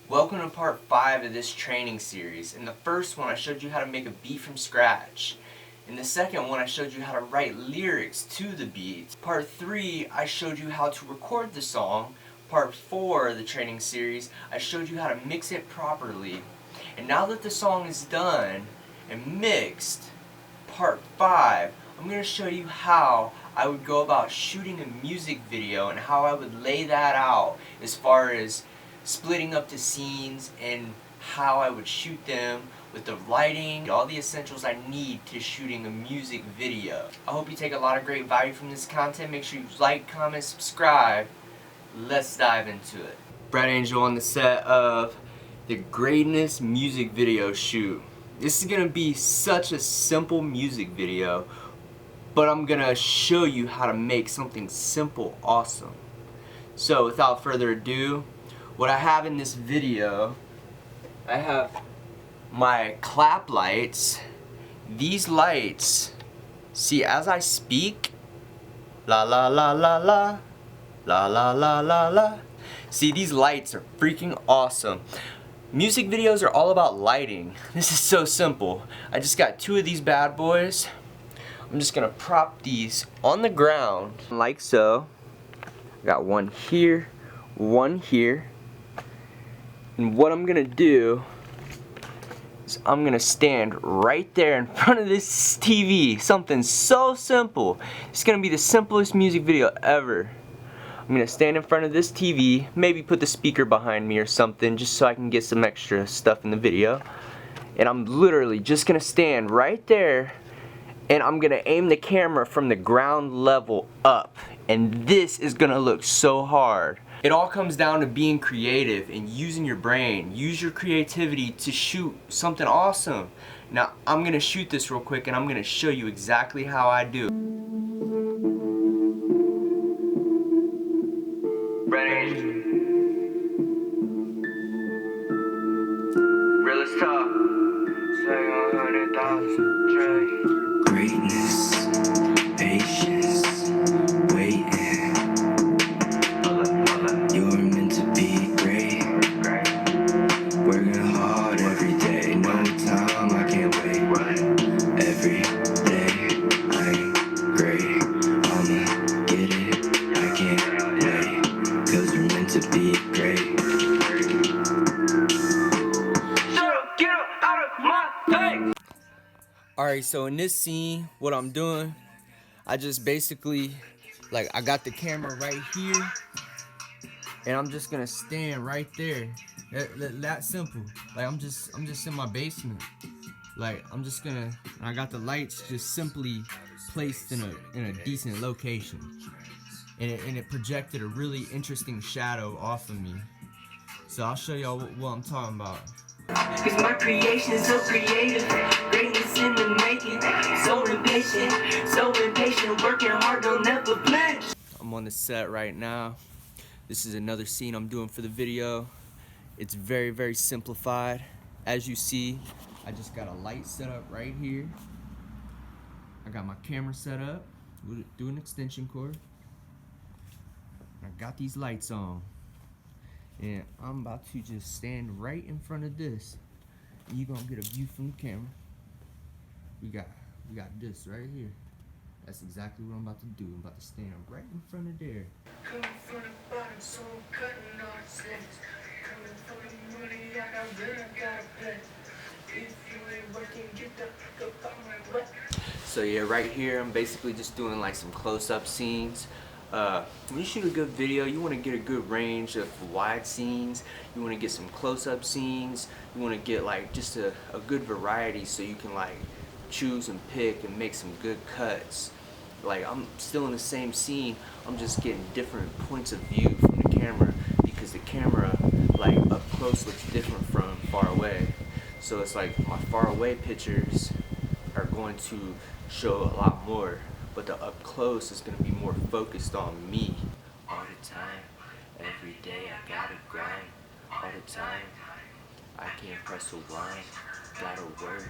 Welcome to part 5 of this training series. In the first one I showed you how to make a beat from scratch. In the second one I showed you how to write lyrics to the beat. Part 3 I showed you how to record the song. Part 4 of the training series I showed you how to mix it properly. And now that the song is done and mixed, part 5 I'm going to show you how I would go about shooting a music video and how I would lay that out as far as splitting up the scenes and how I would shoot them with the lighting, all the essentials I need to shooting a music video. I hope you take a lot of great value from this content. Make sure you like, comment, subscribe. Let's dive into it. Brett Angel on the set of the greatest music video shoot. This is gonna be such a simple music video, but I'm gonna show you how to make something simple awesome. So without further ado, what I have in this video, I have my clap lights. These lights, see, as I speak, la la la la la, la la la la la. See, these lights are freaking awesome. Music videos are all about lighting. This is so simple. I just got 2 of these bad boys. I'm just gonna prop these on the ground like so. I got one here, one here. And what I'm gonna do is I'm gonna stand right there in front of this TV. Something so simple. It's gonna be the simplest music video ever. I'm gonna stand in front of this TV, maybe put the speaker behind me or something just so I can get some extra stuff in the video. And I'm literally just gonna stand right there and I'm gonna aim the camera from the ground level up. And this is gonna look so hard. It all comes down to being creative and using your brain. Use your creativity to shoot something awesome. Now, I'm gonna shoot this real quick and I'm gonna show you exactly how I do. Ready? Realist talk. Say 100,000 try. Greatness, patience, waiting. You're meant to be great. Working hard every day. No time, I can't wait. Every day, I'm great. I'ma get it. I can't wait. 'Cause we're meant to be great. Get out of my face! Alright, so in this scene, what I'm doing, I just basically, like, I got the camera right here, and I'm just gonna stand right there. That simple. Like, I'm just in my basement. Like, I'm just gonna, I got the lights just simply placed in a decent location, and it projected a really interesting shadow off of me. So I'll show y'all what I'm talking about. Cause my creation is so creative, greatness in the making, so impatient, working hard, don't never flinch. I'm on the set right now. This is another scene I'm doing for the video. It's very, very simplified. As you see, I just got a light set up right here. I got my camera set up, do an extension cord. I got these lights on. And I'm about to just stand right in front of this. And you're gonna get a view from the camera. We got this right here. That's exactly what I'm about to do. I'm about to stand right in front of there. Coming from the bottom, so I'm cutting all the slits. Coming for the money, I got rent, I gotta pay. If you ain't working, get the fuck up on my butt. So yeah, right here I'm basically just doing like some close-up scenes. When you shoot a good video, you want to get a good range of wide scenes. You want to get some close-up scenes. You want to get like just a good variety so you can like choose and pick and make some good cuts. Like, I'm still in the same scene, I'm just getting different points of view from the camera because the camera like up close looks different from far away. So it's like my far away pictures are going to show a lot more, but the up close is going to be more focused on me. All the time, every day I gotta grind. All the time, I can't press rewind. Gotta work,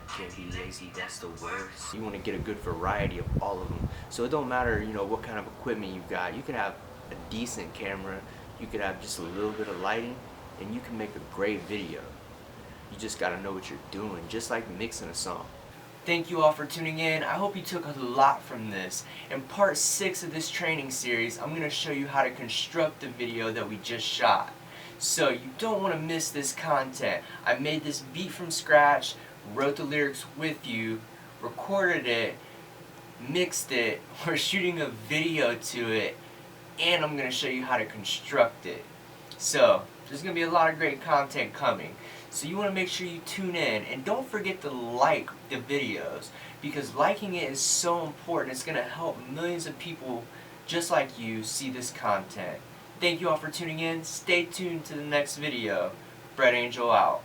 can't be lazy, that's the worst. You want to get a good variety of all of them. So it don't matter, you know, what kind of equipment you got. You could have a decent camera, you could have just a little bit of lighting, and you can make a great video. You just gotta know what you're doing, just like mixing a song. Thank you all for tuning in. I hope you took a lot from this. In part 6 of this training series, I'm going to show you how to construct the video that we just shot. So you don't want to miss this content. I made this beat from scratch, wrote the lyrics with you, recorded it, mixed it, we're shooting a video to it, and I'm going to show you how to construct it. So there's going to be a lot of great content coming. So you want to make sure you tune in, and don't forget to like the videos, because liking it is so important. It's going to help millions of people just like you see this content. Thank you all for tuning in. Stay tuned to the next video. Brett Angel out.